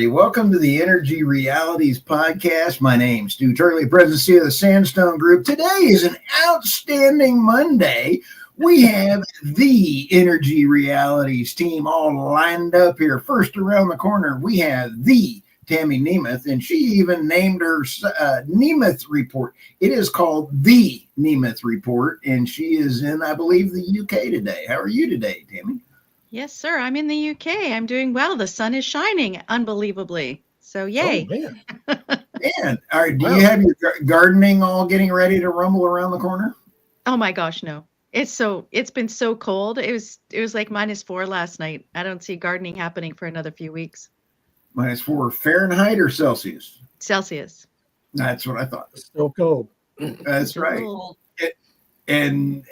welcome to the Energy Realities Podcast. My name's Stu Turley, President of the Sandstone Group. Today is an outstanding Monday. We have the Energy Realities team all lined up here. First around the corner, we have the Tammy Nemeth, and she even named her Nemeth Report. It is called the Nemeth Report, and she is in, I believe, the UK today. How are you today, Tammy? Yes, sir. I'm in the UK. I'm doing well. The sun is shining unbelievably. So yay. Oh, man. Man, all right, do you have your gardening all getting ready to rumble around the corner? Oh my gosh, no. It's been so cold. It was like -4 last night. I don't see gardening happening for another few weeks. -4 Fahrenheit or Celsius? Celsius. That's what I thought. It's still cold. That's right. And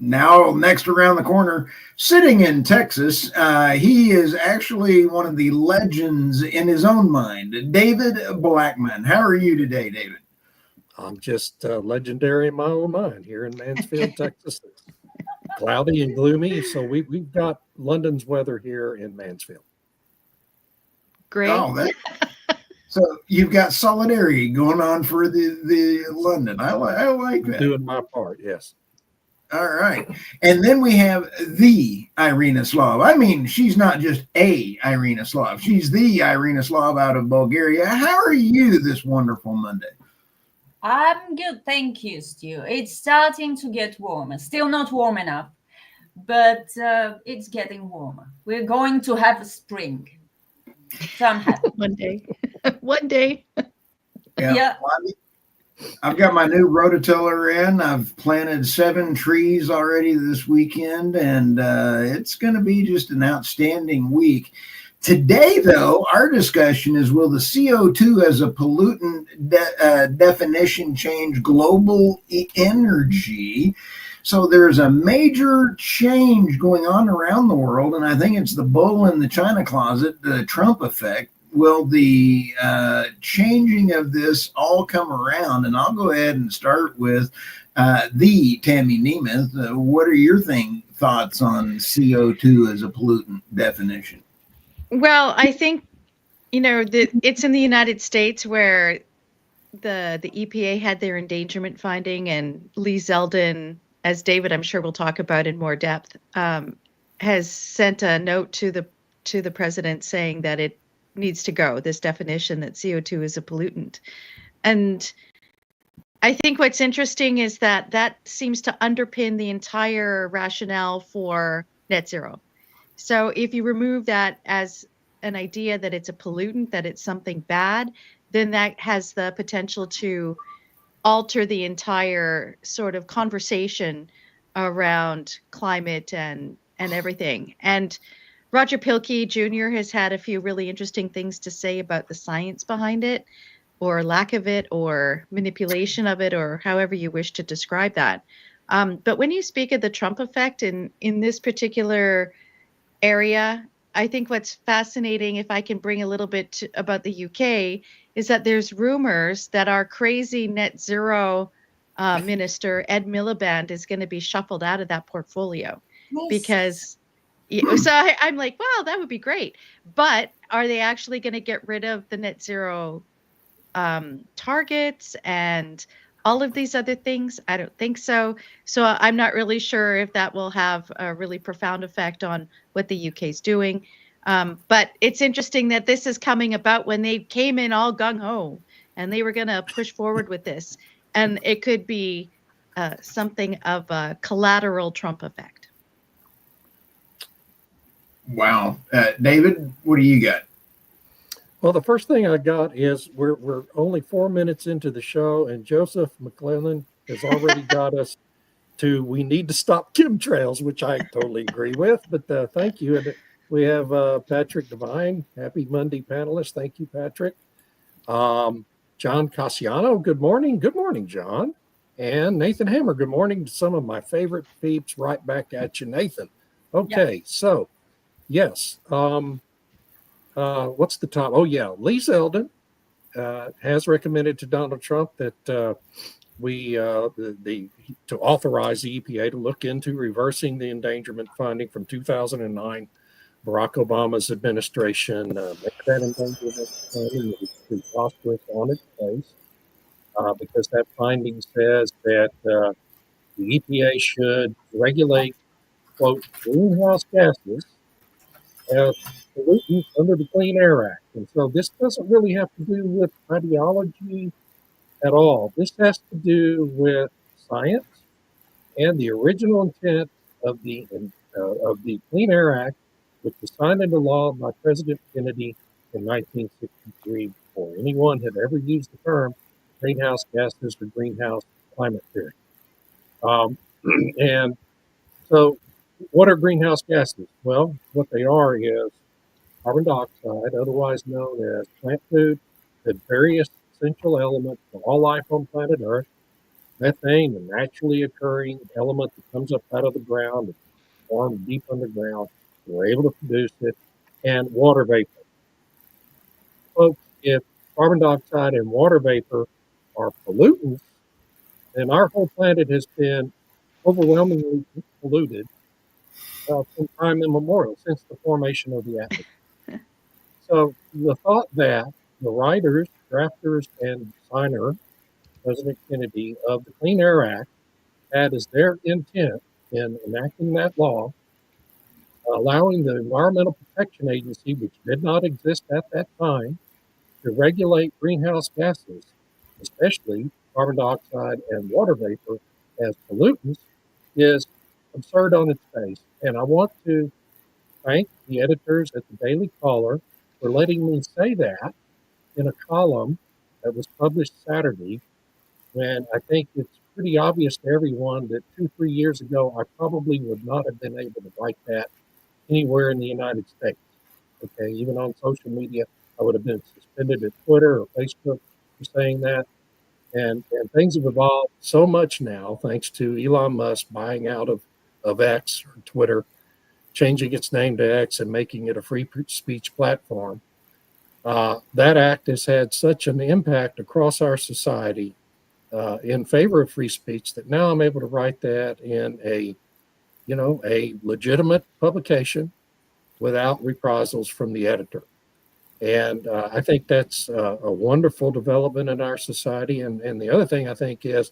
now, next around the corner, sitting in Texas, he is actually one of the legends in his own mind, David Blackman. How are you today, David? I'm just legendary in my own mind here in Mansfield, Texas. It's cloudy and gloomy, so we've got London's weather here in Mansfield. Great. Oh, so you've got solidarity going on for the London. I like that. Doing my part, yes. All right. And then we have the Irina Slav. I mean, she's not just a Irina Slav. She's the Irina Slav out of Bulgaria. How are you this wonderful Monday? I'm good. Thank you, Stu. It's starting to get warmer. Still not warm enough, but it's getting warmer. We're going to have a spring. So I'm happy. One day. One day. Yeah. I've got my new rototiller in. I've planted 7 trees already this weekend, and it's going to be just an outstanding week. Today, though, our discussion is, will the CO2 as a pollutant definition change global energy? So there's a major change going on around the world, and I think it's the bull in the china closet, the Trump effect. Will the changing of this all come around? And I'll go ahead and start with the Tammy Nemeth. What are your thoughts on CO2 as a pollutant definition? Well, I think, it's in the United States where the EPA had their endangerment finding, and Lee Zeldin, as David, I'm sure we'll talk about in more depth, has sent a note to the president saying that it needs to go, this definition that CO2 is a pollutant. And I think what's interesting is that seems to underpin the entire rationale for net zero. So if you remove that as an idea that it's a pollutant, that it's something bad, then that has the potential to alter the entire sort of conversation around climate and everything. And Roger Pilkey Jr. has had a few really interesting things to say about the science behind it, or lack of it, or manipulation of it, or however you wish to describe that. But when you speak of the Trump effect in this particular area, I think what's fascinating, if I can bring a little bit about the UK, is that there's rumors that our crazy net zero minister, Ed Miliband, is going to be shuffled out of that portfolio. Nice. Because so I'm like, wow, that would be great. But are they actually going to get rid of the net zero targets and all of these other things? I don't think so. So I'm not really sure if that will have a really profound effect on what the UK is doing. But it's interesting that this is coming about when they came in all gung-ho and they were going to push forward with this. And it could be something of a collateral Trump effect. Wow. David, what do you got? Well, the first thing I got is we're only 4 minutes into the show, and Joseph McClellan has already got us to, we need to stop chemtrails, which I totally agree with, but thank you. And we have Patrick Devine, happy Monday panelist. Thank you, Patrick. John Cassiano, good morning. Good morning, John. And Nathan Hammer, good morning to some of my favorite peeps. Right back at you, Nathan. Okay, yeah. So yes. What's the top? Oh, yeah. Lee Zeldin has recommended to Donald Trump that to authorize the EPA to look into reversing the endangerment finding from 2009 Barack Obama's administration made that endangerment finding preposterous on its face, because that finding says that the EPA should regulate, quote, greenhouse gases as pollutants under the Clean Air Act. And so this doesn't really have to do with ideology at all. This has to do with science and the original intent of the Clean Air Act, which was signed into law by President Kennedy in 1963, before anyone had ever used the term greenhouse gases or greenhouse climate theory. And so, what are greenhouse gases? Well, what they are is carbon dioxide, otherwise known as plant food, the various essential elements for all life on planet Earth. Methane, a naturally occurring element that comes up out of the ground, it's formed deep underground. We're able to produce it, and water vapor. Folks, if carbon dioxide and water vapor are pollutants, then our whole planet has been overwhelmingly polluted from time immemorial, since the formation of the atmosphere. So the thought that the writers, drafters, and signer, President Kennedy, of the Clean Air Act had as their intent in enacting that law, allowing the Environmental Protection Agency, which did not exist at that time, to regulate greenhouse gases, especially carbon dioxide and water vapor, as pollutants, is absurd on its face. And I want to thank the editors at the Daily Caller for letting me say that in a column that was published Saturday, when I think it's pretty obvious to everyone that 2-3 years ago, I probably would not have been able to write that anywhere in the United States. Okay, even on social media, I would have been suspended at Twitter or Facebook for saying that. And things have evolved so much now, thanks to Elon Musk buying out of X or Twitter, changing its name to X and making it a free speech platform. That act has had such an impact across our society in favor of free speech that now I'm able to write that in a legitimate publication without reprisals from the editor. And I think that's a wonderful development in our society. And the other thing I think is,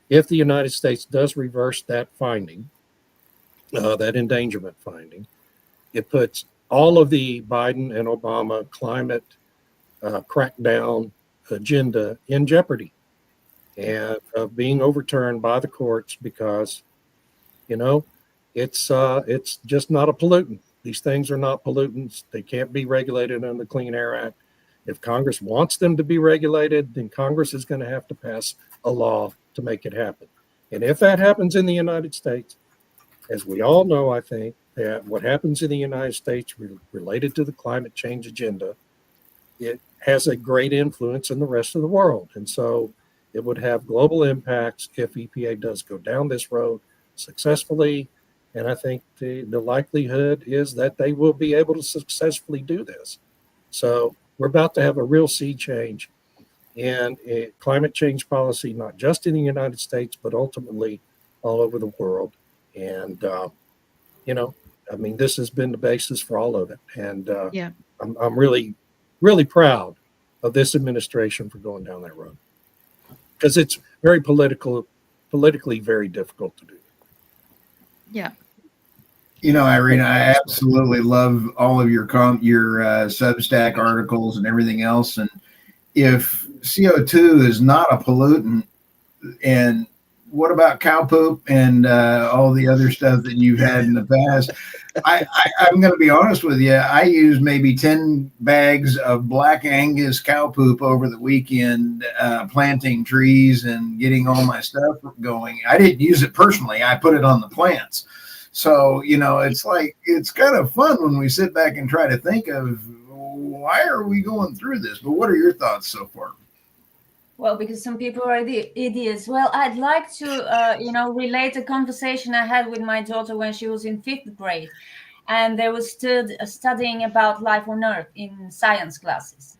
if the United States does reverse that finding, that endangerment finding, it puts all of the Biden and Obama climate crackdown agenda in jeopardy and of being overturned by the courts, because it's just not a pollutant. These things are not pollutants. They can't be regulated under the Clean Air Act. If Congress wants them to be regulated, then Congress is going to have to pass a law to make it happen. And if that happens in the United States, as we all know, I think that what happens in the United States related to the climate change agenda, it has a great influence in the rest of the world. And so it would have global impacts if EPA does go down this road successfully. And I think the likelihood is that they will be able to successfully do this. So we're about to have a real sea change in climate change policy, not just in the United States, but ultimately all over the world. And, this has been the basis for all of it. And Yeah. I'm really, really proud of this administration for going down that road, because it's very politically very difficult to do. Yeah. Irene, I absolutely love all of your Substack articles and everything else. And if CO2 is not a pollutant, and what about cow poop and all the other stuff that you've had in the past? I'm going to be honest with you. I used maybe 10 bags of Black Angus cow poop over the weekend, planting trees and getting all my stuff going. I didn't use it personally. I put it on the plants. So, it's kind of fun when we sit back and try to think of, why are we going through this? But what are your thoughts so far? Well, because some people are the idiots. Well, I'd like to, relate a conversation I had with my daughter when she was in 5th grade. And they were studying about life on Earth in science classes.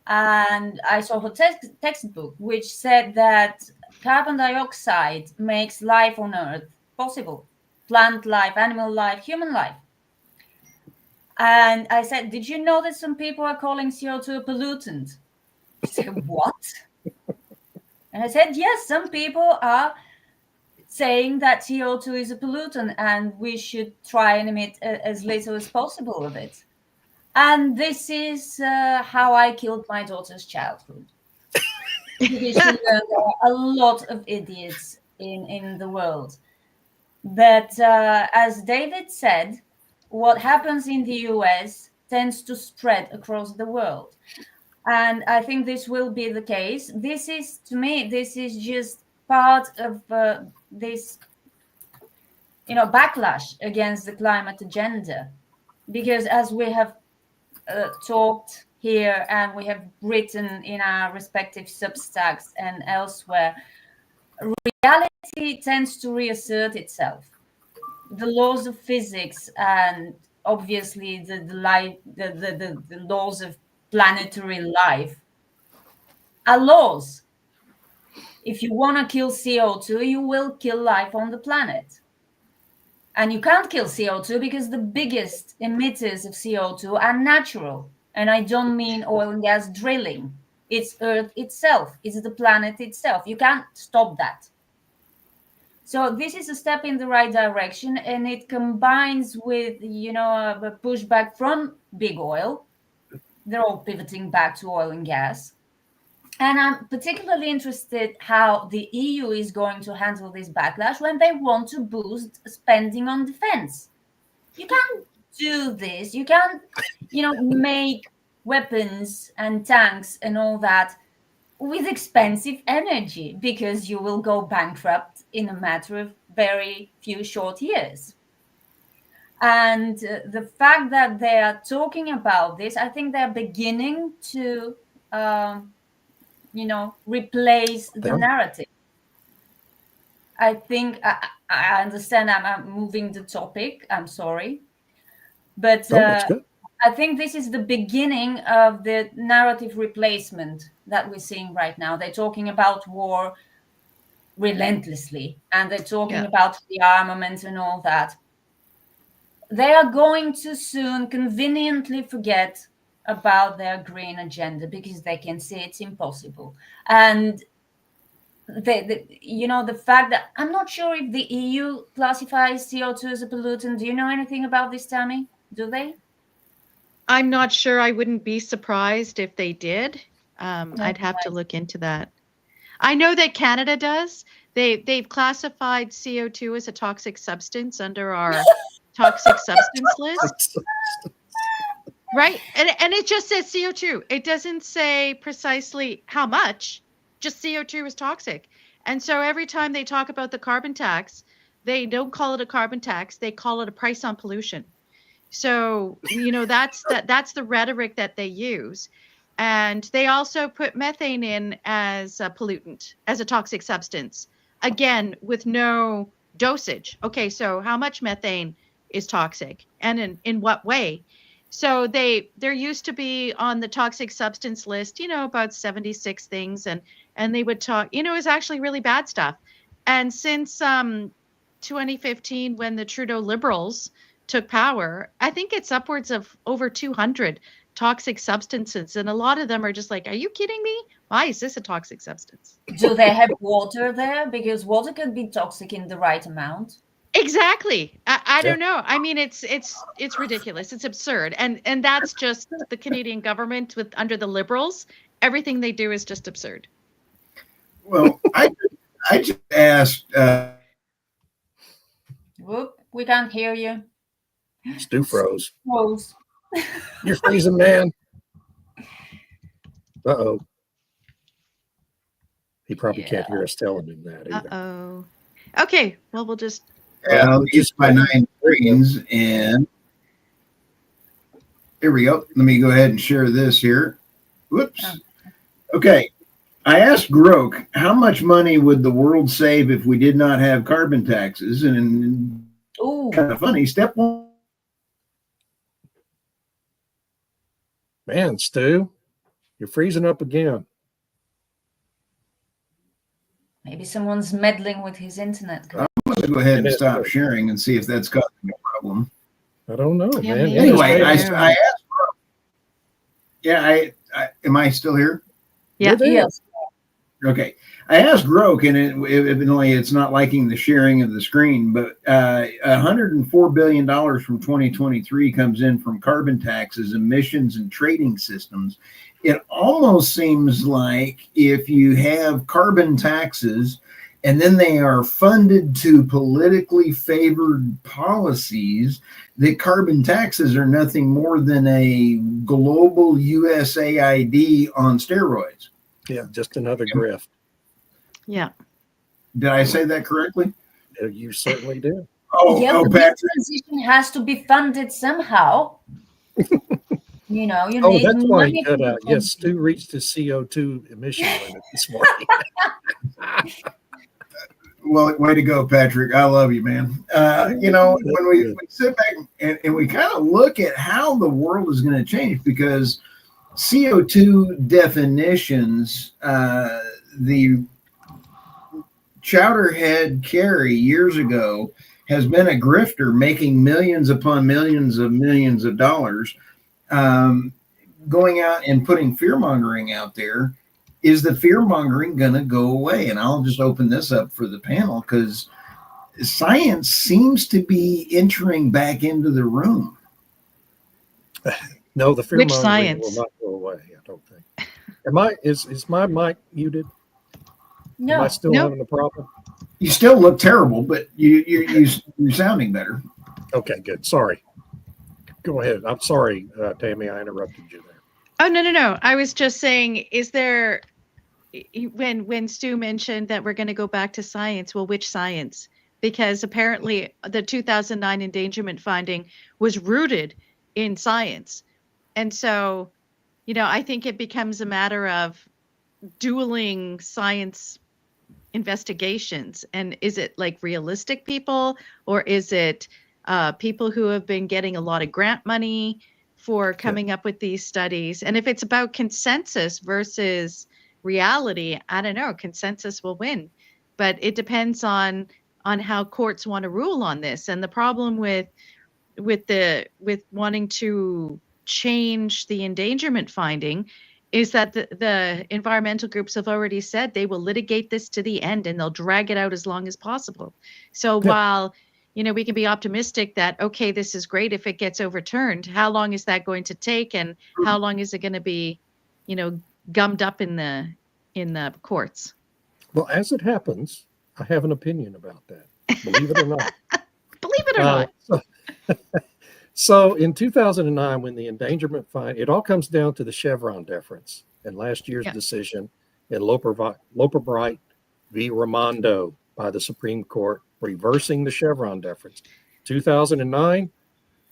And I saw her textbook, which said that carbon dioxide makes life on Earth possible. Plant life, animal life, human life. And I said, did you know that some people are calling CO2 a pollutant? She said, what? And I said, yes, some people are saying that CO2 is a pollutant and we should try and emit as little as possible of it. And this is how I killed my daughter's childhood. Because she learned there are a lot of idiots in the world. But as David said, what happens in the US tends to spread across the world. And I think this will be the case. This is, to me, this is just part of this, backlash against the climate agenda. Because as we have talked here and we have written in our respective substacks and elsewhere, reality tends to reassert itself. The laws of physics and obviously the laws of planetary life are laws. If you want to kill CO2, you will kill life on the planet. And you can't kill CO2 because the biggest emitters of CO2 are natural. And I don't mean oil and gas drilling. It's Earth itself. It's the planet itself. You can't stop that. So this is a step in the right direction, and it combines with, a pushback from big oil. They're all pivoting back to oil and gas. And I'm particularly interested how the EU is going to handle this backlash when they want to boost spending on defense. You can't do this. You can't, make weapons and tanks and all that with expensive energy, because you will go bankrupt in a matter of very few short years. And the fact that they are talking about this, I think they're beginning to, replace the narrative. I think I understand I'm moving the topic. I'm sorry. But that's good. I think this is the beginning of the narrative replacement that we're seeing right now. They're talking about war relentlessly, and they're talking about rearmament and all that. They are going to soon conveniently forget about their green agenda because they can see it's impossible. And the fact that I'm not sure if the EU classifies CO2 as a pollutant. Do you know anything about this, Tammy? Do they? I'm not sure. I wouldn't be surprised if they did. I'd have to look into that. I know that Canada does. They've classified CO2 as a toxic substance under our toxic substance list. Right? And it just says CO2. It doesn't say precisely how much, just CO2 is toxic. And so every time they talk about the carbon tax, they don't call it a carbon tax, they call it a price on pollution. So, that's the rhetoric that they use. And they also put methane in as a pollutant, as a toxic substance, again, with no dosage. Okay, so how much methane is toxic and in what way? So there used to be on the toxic substance list, about 76 things, and they would talk, it was actually really bad stuff. And since 2015, when the Trudeau Liberals took power, I think it's upwards of over 200 toxic substances. And a lot of them are just like, are you kidding me? Why is this a toxic substance? Do they have water there? Because water can be toxic in the right amount. Exactly. I don't know. I mean, it's ridiculous. It's absurd. And that's just the Canadian government under the Liberals. Everything they do is just absurd. Well, I just asked. Whoop, we can't hear you. Stu froze. Froze. You're freezing, man. Uh-oh. He probably can't hear us telling him that either. Uh-oh. Okay, well, we'll just... And I'll use my 9 screens, and here we go. Let me go ahead and share this here. Whoops. Okay. I asked Groke, how much money would the world save if we did not have carbon taxes? And kind of funny, step 1. Man, Stu, you're freezing up again. Maybe someone's meddling with his internet. I'm going to go ahead and stop sharing and see if that's causing a problem. I don't know, Yeah, man. maybe. Anyway, I Yeah. asked. Yeah, I am I still here? Yeah. You're there. Yes. Okay. I asked Grok, and evidently it's not liking the sharing of the screen, but $104 billion from 2023 comes in from carbon taxes, emissions, and trading systems. It almost seems like if you have carbon taxes and then they are funded to politically favored policies, that carbon taxes are nothing more than a global USAID on steroids. Yeah, just another grift. Yeah. Did I say that correctly? You certainly did. Yeah, Oh, but this Patrick. transition has to be funded somehow. You know, you Oh, need that's why he money cut to out. Yes, Stu reached his CO2 emission limit this morning. Well, way to go, Patrick. I love you, man. When we sit back and we kind of look at how the world is going to change, because CO2 definitions, the Chowderhead Carey years ago has been a grifter making millions upon millions of dollars, going out and putting fear mongering out there. Is the fear mongering going to go away? And I'll just open this up for the panel, because science seems to be entering back into the room. No, the fear Which mongering will science? not go away. I don't think. Is my mic muted? Am I No. still No. having a problem? You still look terrible, but you're sounding better. Okay, good. Sorry. Go ahead. I'm sorry, Tammy. I interrupted you there. Oh, no. I was just saying, is there, when Stu mentioned that we're going to go back to science, well, which science? Because apparently the 2009 endangerment finding was rooted in science. And so, I think it becomes a matter of dueling science investigations. And is it like realistic people, or is it people who have been getting a lot of grant money for coming up with these studies? And if it's about consensus versus reality, I don't know, consensus will win, but it depends on how courts want to rule on this. And the problem with wanting to change the endangerment finding is that the environmental groups have already said they will litigate this to the end, and they'll drag it out as long as possible. So while we can be optimistic that, okay, this is great if it gets overturned, how long is that going to take, and how long is it going to be gummed up in the courts? Well, as it happens, I have an opinion about that. Believe it or not. Believe it or not. So in 2009, when the endangerment fine, it all comes down to the Chevron deference and last year's decision in Loperbright v. Raimondo by the Supreme Court, reversing the Chevron deference. 2009,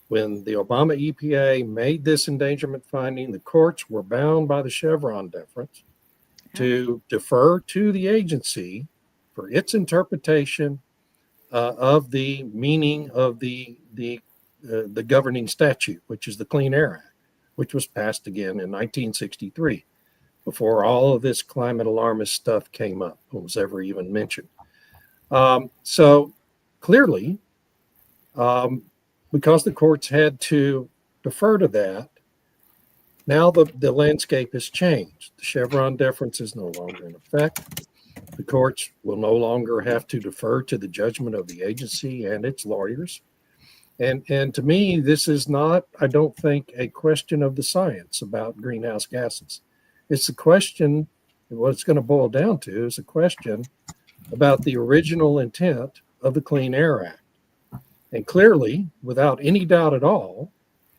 when the Obama EPA made this endangerment finding, the courts were bound by the Chevron deference to defer to the agency for its interpretation of the meaning of the governing statute, which is the Clean Air Act, which was passed again in 1963, before all of this climate alarmist stuff came up, was ever even mentioned. So clearly, because the courts had to defer to that, now the landscape has changed. The Chevron deference is no longer in effect. The courts will no longer have to defer to the judgment of the agency and its lawyers. And to me, this is not, I don't think, a question of the science about greenhouse gases. It's a question, what it's going to boil down to is a question about the original intent of the Clean Air Act. And clearly, without any doubt at all,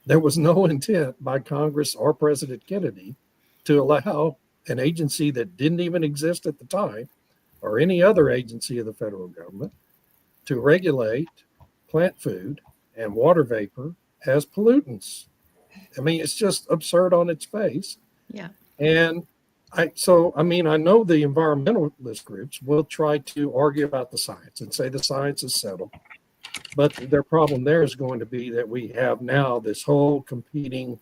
there was no intent by Congress or President Kennedy to allow an agency that didn't even exist at the time, or any other agency of the federal government, to regulate plant food and water vapor as pollutants. I mean, it's just absurd on its face. Yeah. And I know the environmentalist groups will try to argue about the science and say the science is settled. But their problem there is going to be that we have now this whole competing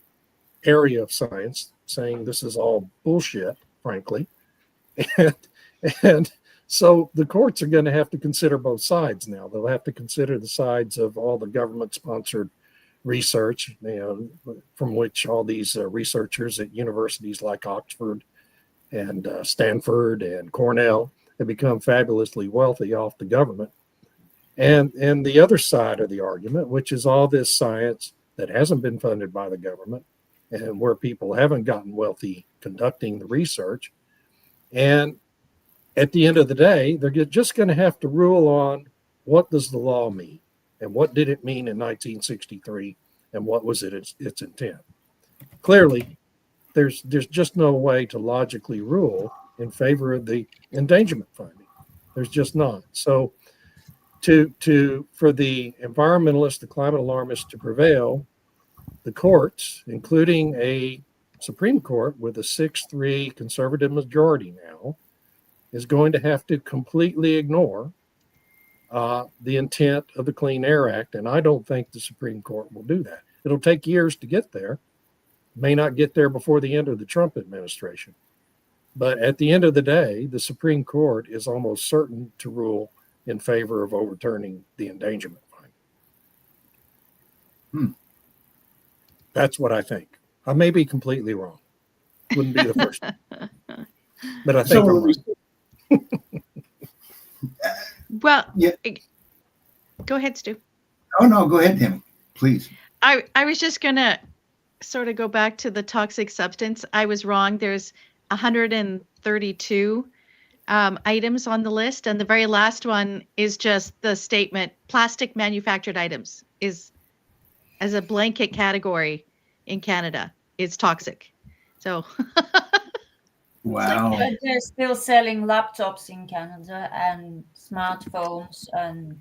area of science saying this is all bullshit, frankly. And so the courts are going to have to consider both sides now. They'll have to consider the sides of all the government-sponsored research, from which all these researchers at universities like Oxford and Stanford and Cornell have become fabulously wealthy off the government. And the other side of the argument, which is all this science that hasn't been funded by the government and where people haven't gotten wealthy conducting the research. And at the end of the day, they're just going to have to rule on what does the law mean and what did it mean in 1963 and what was its intent. Clearly, there's just no way to logically rule in favor of the endangerment finding. There's just not. So for the environmentalists, the climate alarmists to prevail, the courts, including a Supreme Court with a 6-3 conservative majority now, is going to have to completely ignore the intent of the Clean Air Act. And I don't think the Supreme Court will do that. It'll take years to get there. May not get there before the end of the Trump administration. But at the end of the day, the Supreme Court is almost certain to rule in favor of overturning the endangerment fine. That's what I think. I may be completely wrong. Wouldn't be the first time. But I think I'm right. Well, yeah. Go ahead, Stu. Oh, no, go ahead, Tammy, please. I was just going to sort of go back to the toxic substance. I was wrong. There's 132 items on the list. And the very last one is just the statement, plastic manufactured items is, as a blanket category in Canada, is toxic. So... Wow. But they're still selling laptops in Canada and smartphones and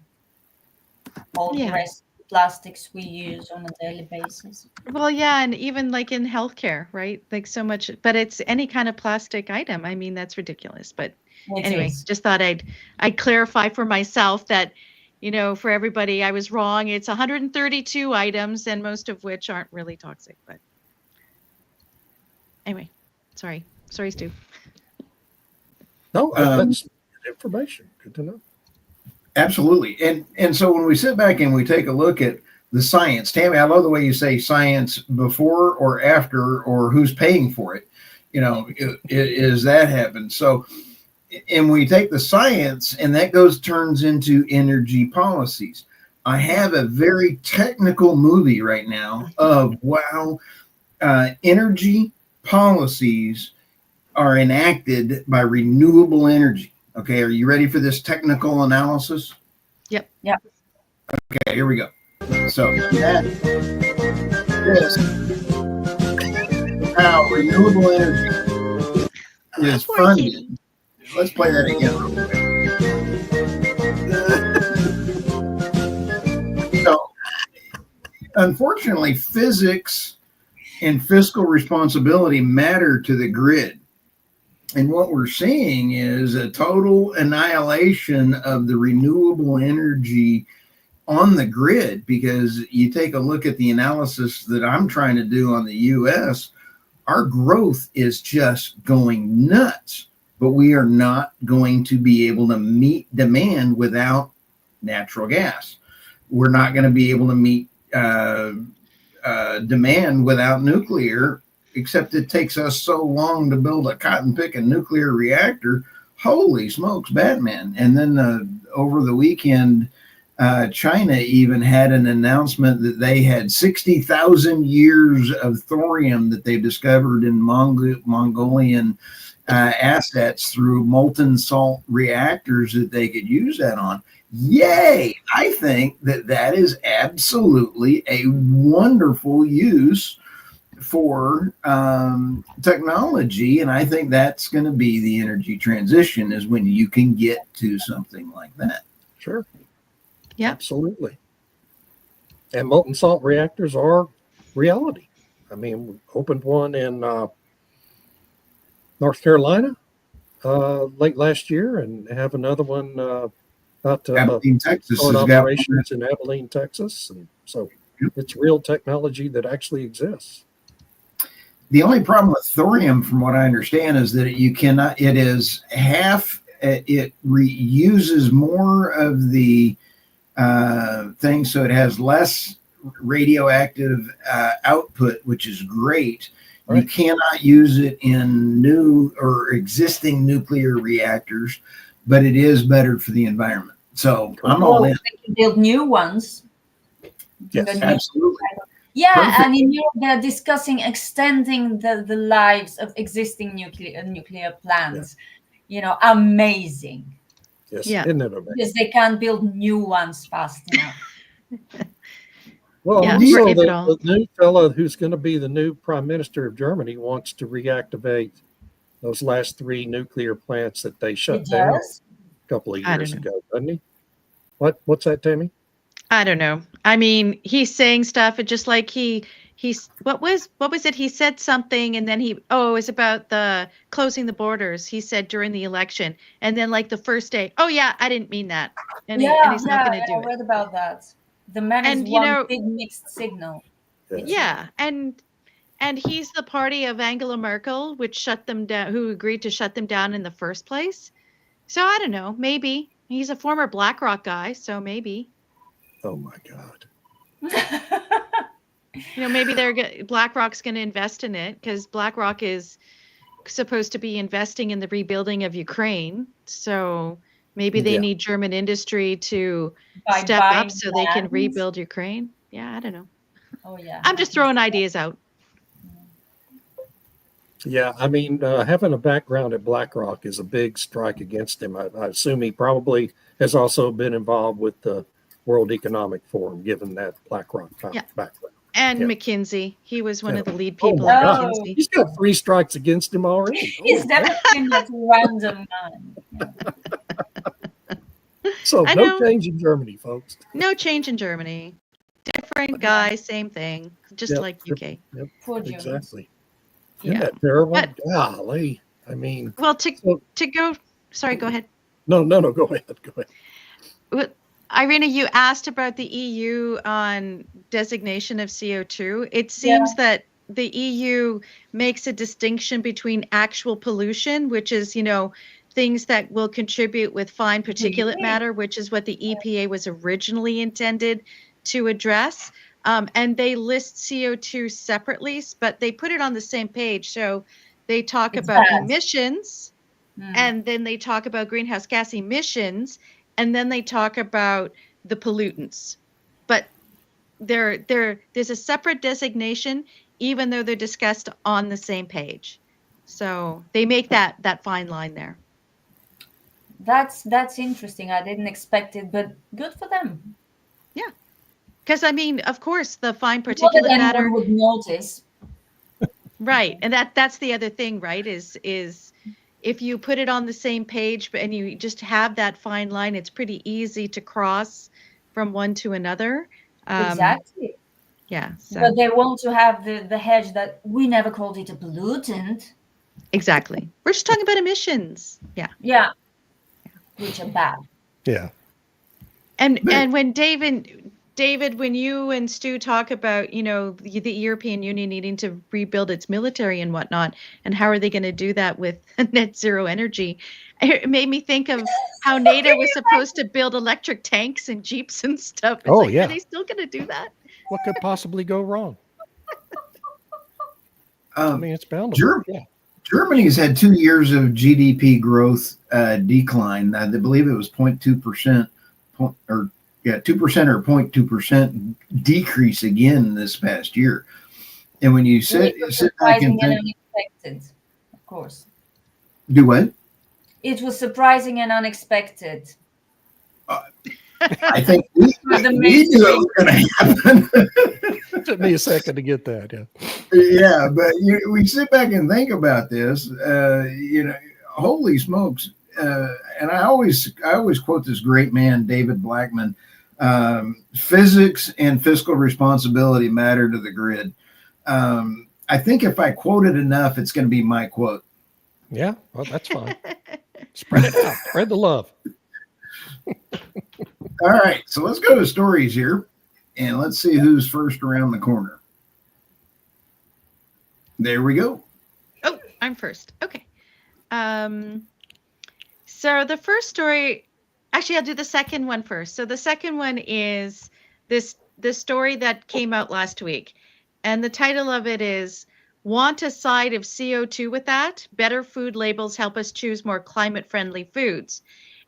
all the rest of plastics we use on a daily basis. Well, yeah, and even like in healthcare, right? Like so much, but it's any kind of plastic item. I mean, that's ridiculous. But anyway, just thought I'd clarify for myself that, for everybody, I was wrong. It's 132 items, and most of which aren't really toxic. But anyway, sorry, Stu. No, that's good information. Good to know. Absolutely. And so when we sit back and we take a look at the science, Tammy, I love the way you say science before or after or who's paying for it. Is that happen? So, and we take the science and that turns into energy policies. I have a very technical movie right now of energy policies are enacted by renewable energy. Okay, are you ready for this technical analysis? Yep. Okay, here we go. So that is how renewable energy is funded. Let's play that again. So, unfortunately, physics and fiscal responsibility matter to the grid. And what we're seeing is a total annihilation of the renewable energy on the grid, because you take a look at the analysis that I'm trying to do on the U.S., our growth is just going nuts, but we are not going to be able to meet demand without natural gas. We're not going to be able to meet demand without nuclear, except it takes us so long to build a cotton picking nuclear reactor. Holy smokes, Batman. And then over the weekend, China even had an announcement that they had 60,000 years of thorium that they discovered in Mongolian assets through molten salt reactors that they could use that on. Yay! I think that is absolutely a wonderful use for technology, and I think that's going to be the energy transition, is when you can get to something like that. Sure. Yeah, absolutely. And molten salt reactors are reality. I mean, we opened one in North Carolina late last year, and have another one Abilene, Texas, start operations in Abilene, Texas, and so it's real technology that actually exists. The only problem with thorium, from what I understand, is that you cannot. It is half. It reuses more of the thing, so it has less radioactive output, which is great. Right. You cannot use it in new or existing nuclear reactors, but it is better for the environment. So I'm all in. They can build new ones. Yes, absolutely. Yeah, Perfect. and in Europe they're discussing extending the lives of existing nuclear plants. You know, amazing. Yes. Yeah. Isn't it amazing? Because they can't build new ones fast enough. Well, Yeah, also forgive it all. the new fellow who's going to be the new prime minister of Germany wants to reactivate those last 3 nuclear plants that they shut It down does? a couple of I don't years know. ago, doesn't he? What's that, Tammy? I don't know. I mean, he's saying stuff, and just like he's what was it? He said something, and then it was about the closing the borders. He said during the election, and then like the first day, oh yeah, I didn't mean that, and he's not going to do I it. read about that. The man is And you one know, big mixed signal. yeah, and he's the party of Angela Merkel, which shut them down, who agreed to shut them down in the first place. So I don't know. Maybe he's a former BlackRock guy, so maybe. Oh my God. Maybe BlackRock's going to invest in it because BlackRock is supposed to be investing in the rebuilding of Ukraine. So maybe they need German industry to By step up buying so they can land? rebuild Ukraine. Yeah, I don't know. Oh yeah. I'm just throwing ideas out. Yeah, I mean, having a background at BlackRock is a big strike against him. I assume he probably has also been involved with the World Economic Forum, given that BlackRock background. And McKinsey. He was one of the lead Oh people my at God. McKinsey. He's got 3 strikes against him already. He's definitely not a random man. So I no know. change in Germany, folks. No change in Germany. Different guy, same thing, just like UK. Yep, Poor Germans. exactly. Yeah. Isn't that terrible? But- Golly. I mean, Well, to go. Sorry, go ahead. no, go ahead. Well, Irina, you asked about the EU on designation of CO2. It seems that the EU makes a distinction between actual pollution, which is, things that will contribute with fine particulate matter, which is what the EPA was originally intended to address. And they list CO2 separately, but they put it on the same page. So they talk about emissions, and then they talk about greenhouse gas emissions, and then they talk about the pollutants. But there's a separate designation, even though they're discussed on the same page. So they make that fine line there. That's interesting. I didn't expect it, but good for them. Yeah. Because, I mean, of course, the fine Not particulate that matter. anyone would notice. Right. And that's the other thing, right, is if you put it on the same page and you just have that fine line, it's pretty easy to cross from one to another. Exactly. Yeah. So. But they want to have the hedge that we never called it a pollutant. Exactly. We're just talking about emissions. Yeah. Yeah. Which are bad. Yeah. And when David, when you and Stu talk about, the European Union needing to rebuild its military and whatnot, and how are they going to do that with net zero energy, it made me think of how NATO was supposed to build electric tanks and jeeps and stuff. It's are they still going to do that? What could possibly go wrong? I mean, it's bound to. Germany's had 2 years of GDP growth decline. I believe it was 0.2%, 2% or 0.2% decrease again this past year. And when you sit back and think, unexpected, of course. Do what? It was surprising and unexpected. I think we knew it was going to happen. It took me a second to get that. Yeah. Yeah, but we sit back and think about this. Holy smokes! And I always quote this great man, David Blackman. Physics and fiscal responsibility matter to the grid. I think if I quote it enough, it's going to be my quote. Yeah, well, that's fine. Spread it out. Spread the love. All right, so let's go to stories here, and let's see who's first around the corner. There we go. Oh, I'm first. Okay. So the first story, actually, I'll do the second one first. So the second one is this the story that came out last week. And the title of it is Want a Side of CO2 with That? Better Food Labels Help Us Choose More Climate Friendly Foods.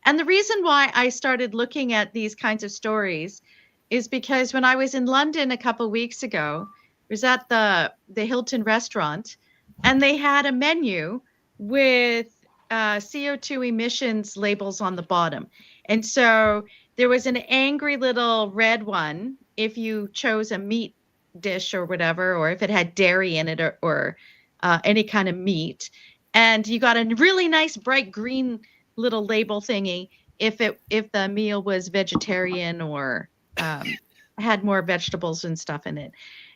And the reason why I started looking at these kinds of stories is because when I was in London a couple weeks ago, I was at the Hilton restaurant, and they had a menu with CO2 emissions labels on the bottom. And so there was an angry little red one if you chose a meat dish or whatever, or if it had dairy in it, or any kind of meat. And you got a really nice bright green little label thingy if the meal was vegetarian or had more vegetables and stuff in it.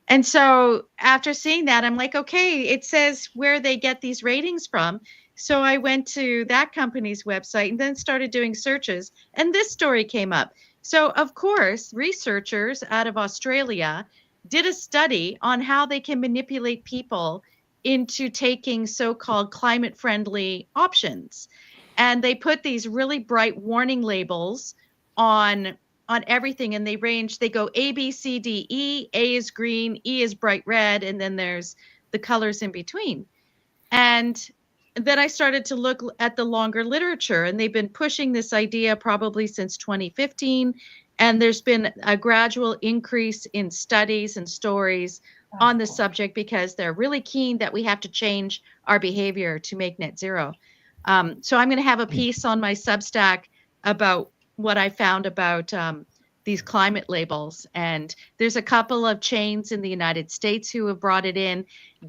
And so after seeing that, I'm like, okay, it says where they get these ratings from. So I went to that company's website and then started doing searches, and this story came up. So, of course, researchers out of Australia did a study on how they can manipulate people into taking so-called climate-friendly options. And they put these really bright warning labels on everything, and they go A, B, C, D, E. A is green, E is bright red, and then there's the colors in between. And then I started to look at the longer literature, and they've been pushing this idea probably since 2015. And there's been a gradual increase in studies and stories on the subject because they're really keen that we have to change our behavior to make net zero. So I'm going to have a piece on my Substack about what I found about these climate labels. And there's a couple of chains in the United States who have brought it in.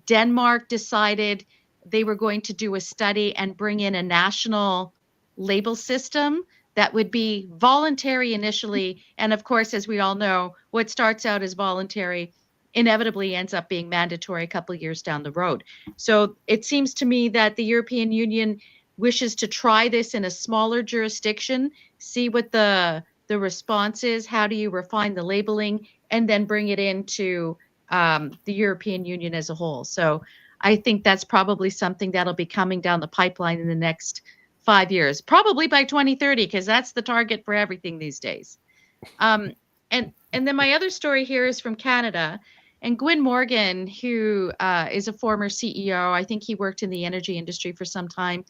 Denmark decided they were going to do a study and bring in a national label system that would be voluntary initially. And of course, as we all know, what starts out as voluntary inevitably ends up being mandatory a couple of years down the road. So it seems to me that the European Union wishes to try this in a smaller jurisdiction, see what the response is, how do you refine the labeling, and then bring it into the European Union as a whole. So I think that's probably something that'll be coming down the pipeline in the next 5 years, probably by 2030, because that's the target for everything these days. And then my other story here is from Canada. And Gwyn Morgan, who is a former CEO, I think he worked in the energy industry for some time.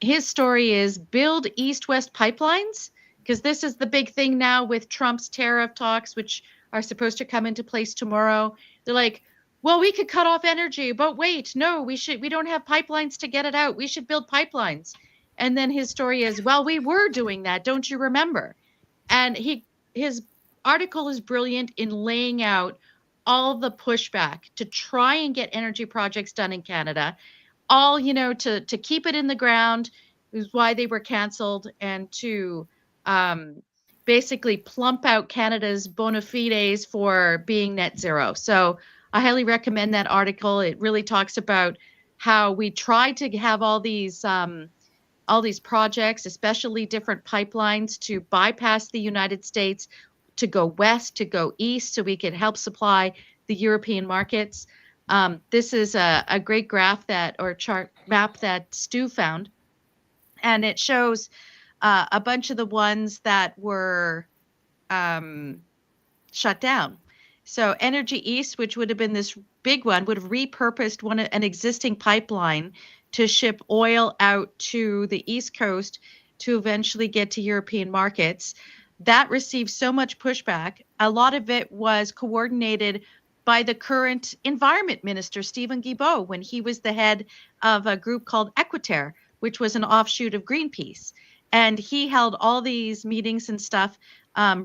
His story is build east-west pipelines, because this is the big thing now with Trump's tariff talks, which are supposed to come into place tomorrow. They're like, well, we could cut off energy, but wait, no, we don't have pipelines to get it out. We should build pipelines. And then his story is, well, we were doing that. Don't you remember? And his article is brilliant in laying out all the pushback to try and get energy projects done in Canada, all, to keep it in the ground is why they were canceled, and to basically plump out Canada's bona fides for being net zero. So I highly recommend that article. It really talks about how we tried to have all these projects, especially different pipelines, to bypass the United States, to go west, to go east, so we could help supply the European markets. This is a great graph map that Stu found, and it shows a bunch of the ones that were shut down. So Energy East, which would have been this big one, would have repurposed an existing pipeline to ship oil out to the East Coast to eventually get to European markets. That received so much pushback. A lot of it was coordinated by the current environment minister, Stephen Guilbeault, when he was the head of a group called Equiterre, which was an offshoot of Greenpeace. And he held all these meetings and stuff,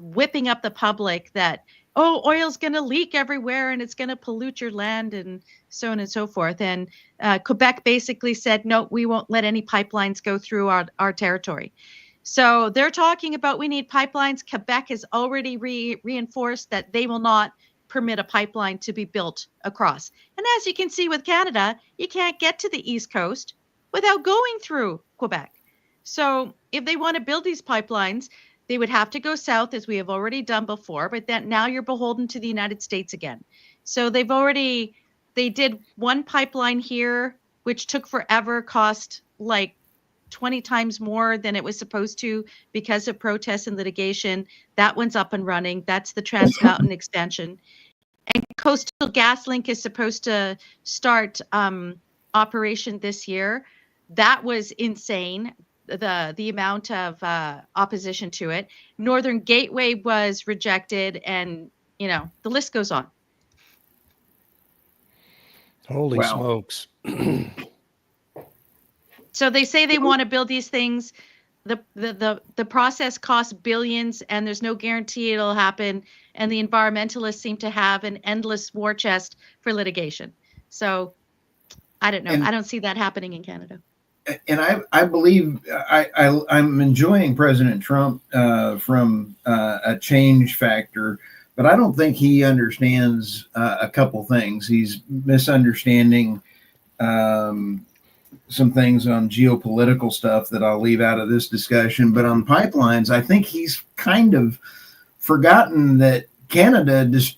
whipping up the public that, oh, oil's going to leak everywhere and it's going to pollute your land and so on and so forth. And Quebec basically said, no, we won't let any pipelines go through our territory. So they're talking about we need pipelines. Quebec has already reinforced that they will not permit a pipeline to be built across. And as you can see with Canada, you can't get to the East Coast without going through Quebec. So if they want to build these pipelines, they would have to go south, as we have already done before, but then now you're beholden to the United States again. So they did one pipeline here, which took forever, cost like 20 times more than it was supposed to because of protests and litigation. That one's up and running. That's the Trans Mountain extension. And Coastal GasLink is supposed to start operation this year. That was insane, the amount of opposition to it. Northern Gateway was rejected, and the list goes on. Holy Wow. smokes. So they say they want to build these things. The process costs billions, and there's no guarantee it'll happen. And the environmentalists seem to have an endless war chest for litigation. So I don't know. I don't see that happening in Canada. And I believe I'm enjoying President Trump from a change factor, but I don't think he understands a couple things. He's misunderstanding some things on geopolitical stuff that I'll leave out of this discussion. But on pipelines, I think he's kind of forgotten that Canada just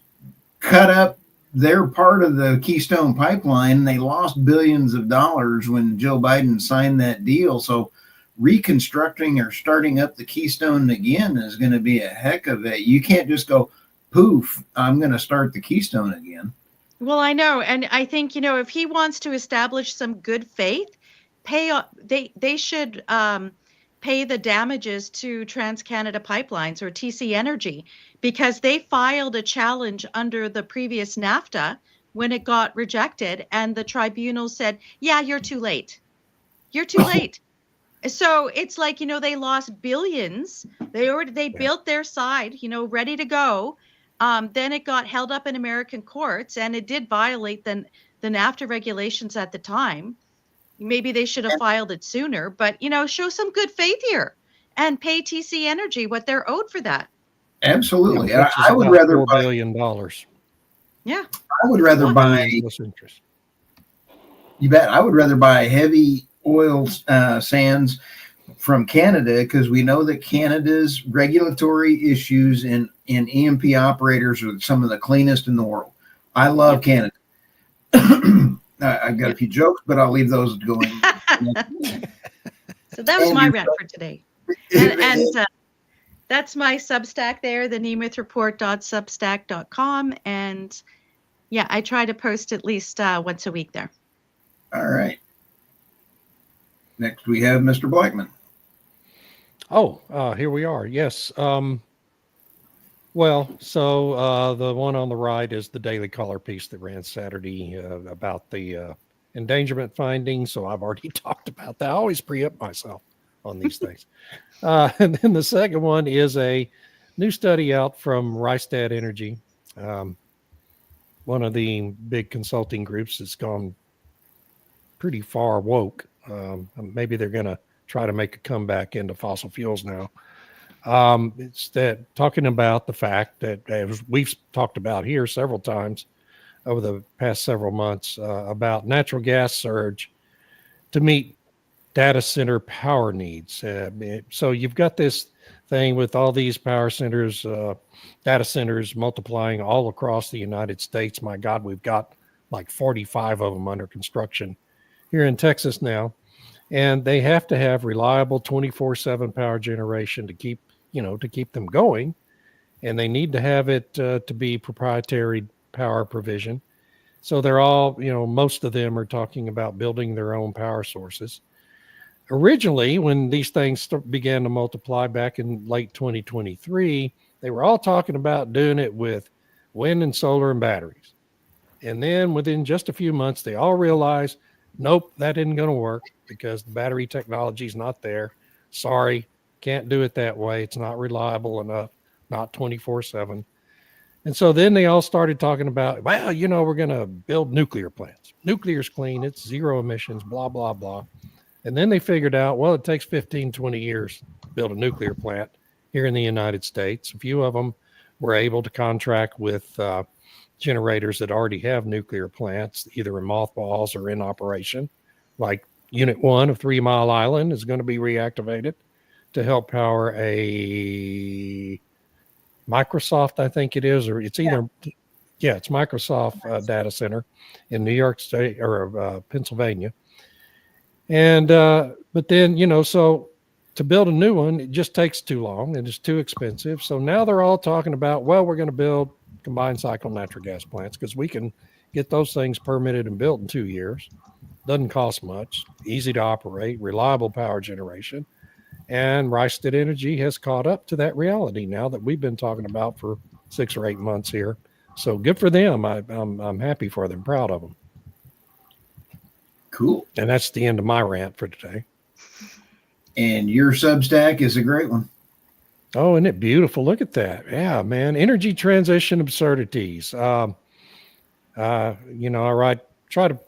cut up their part of the Keystone Pipeline. They lost billions of dollars when Joe Biden signed that deal. So reconstructing or starting up the Keystone again is going to be a heck of it. You can't just go, poof, I'm going to start the Keystone again. Well, I know. And I think, if he wants to establish some good faith, they should pay the damages to TransCanada Pipelines or TC Energy, because they filed a challenge under the previous NAFTA when it got rejected, and the tribunal said, yeah, you're too late. You're too late. So it's like, they lost billions. They built their side, ready to go. Then it got held up in American courts, and it did violate the NAFTA regulations at the time. Maybe they should have filed it sooner, but, show some good faith here and pay TC Energy what they're owed for that. Absolutely. Yeah, I would rather $4 billion. Yeah. I would rather buy. Interest. You bet. I would rather buy heavy oil sands from Canada, because we know that Canada's regulatory issues in E&P operators are some of the cleanest in the world. I love Canada. I got a few jokes, but I'll leave those going. So that was my rant for today. And that's my Substack there, the nemethReport.substack.com. And yeah, I try to post at least once a week there. All right. Next, we have Mr. Blackman. Oh, here we are. Yes. The one on the right is the Daily Caller piece that ran Saturday about the endangerment findings. So I've already talked about that. I always preempt myself on these things. And then the second one is a new study out from Rystad Energy, one of the big consulting groups that's gone pretty far woke. Maybe they're going to try to make a comeback into fossil fuels now. It's that talking about the fact that, as we've talked about here several times over the past several months, about natural gas surge to meet data center power needs. So you've got this thing with all these power centers, data centers multiplying all across the United States. My God, we've got like 45 of them under construction here in Texas now. And they have to have reliable 24/7 power generation to keep them going. And they need to have it to be proprietary power provision. So they're all, most of them are talking about building their own power sources. Originally, when these things began to multiply back in late 2023, they were all talking about doing it with wind and solar and batteries. And then within just a few months, they all realized, nope, that isn't going to work because the battery technology is not there. Sorry, can't do it that way. It's not reliable enough, not 24/7. And so then they all started talking about, well, we're going to build nuclear plants. Nuclear's clean. It's zero emissions, blah, blah, blah. And then they figured out, well, it takes 15, 20 years to build a nuclear plant here in the United States. A few of them were able to contract with generators that already have nuclear plants, either in mothballs or in operation. Like Unit 1 of 3 Mile Island is going to be reactivated to help power a Microsoft, I think it is, or it's either, it's Microsoft data center in New York State or Pennsylvania. And but then, so to build a new one, it just takes too long and it's too expensive. So now they're all talking about, well, we're going to build combined cycle natural gas plants because we can get those things permitted and built in 2 years. Doesn't cost much, easy to operate, reliable power generation. And Rystad Energy has caught up to that reality now that we've been talking about for 6 or 8 months here. So good for them. I'm happy for them, proud of them. Cool. And that's the end of my rant for today. And your Substack is a great one. Oh, isn't it beautiful? Look at that. Yeah, man. Energy transition absurdities. I try to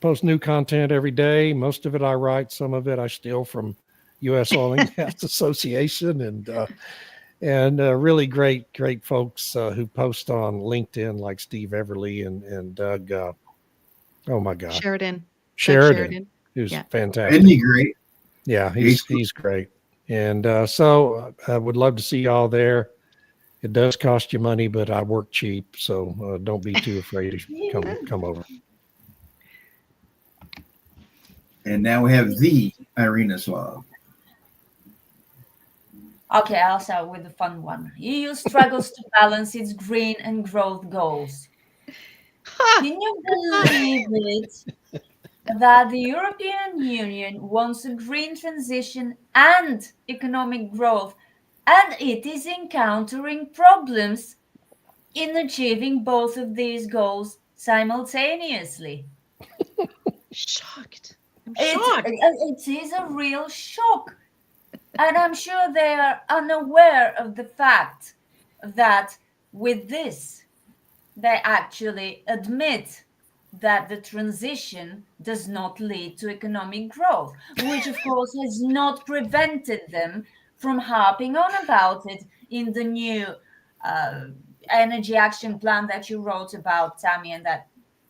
post new content every day. Most of it I write, some of it I steal from U.S. Oil and Gas Association and really great folks who post on LinkedIn like Steve Everly and Doug. Oh my gosh, Sheridan. Sheridan, who's Yeah. fantastic. Isn't he great? Yeah, he's great. And so I would love to see y'all there. It does cost you money, but I work cheap, so don't be too afraid to come over. And now we have the Irina Slav. Okay, I'll start with the fun one. EU struggles to balance its green and growth goals. Can you believe it? That the European Union wants a green transition and economic growth, and it is encountering problems in achieving both of these goals simultaneously. Shocked. I'm It, shocked. it is a real shock. And I'm sure they are unaware of the fact that with this, they actually admit that the transition does not lead to economic growth, which of course has not prevented them from harping on about it in the new energy action plan that you wrote about, Tammy, and that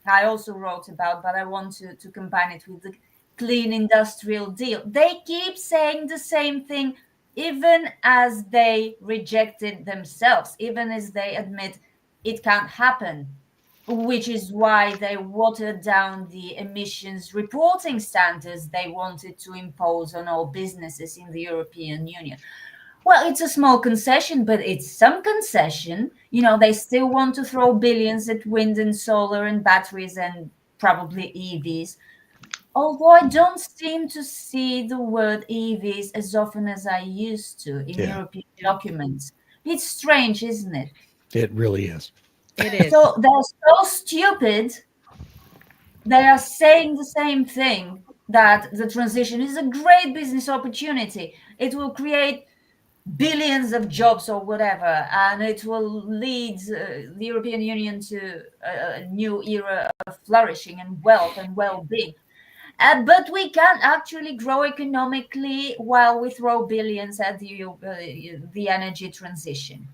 I also wrote about, but I want to combine it with the clean industrial deal. They keep saying the same thing, even as they reject it themselves, even as they admit it can't happen, which is why they watered down the emissions reporting standards they wanted to impose on all businesses in the European Union. Well, it's a small concession, but it's some concession. They still want to throw billions at wind and solar and batteries and probably EVs. Although I don't seem to see the word EVs as often as I used to in European documents. It's strange, isn't it? It really is. It is. So they're so stupid. They are saying the same thing, that the transition is a great business opportunity. It will create billions of jobs or whatever, and it will lead the European Union to a new era of flourishing and wealth and well-being. But we can't actually grow economically while we throw billions at the energy transition.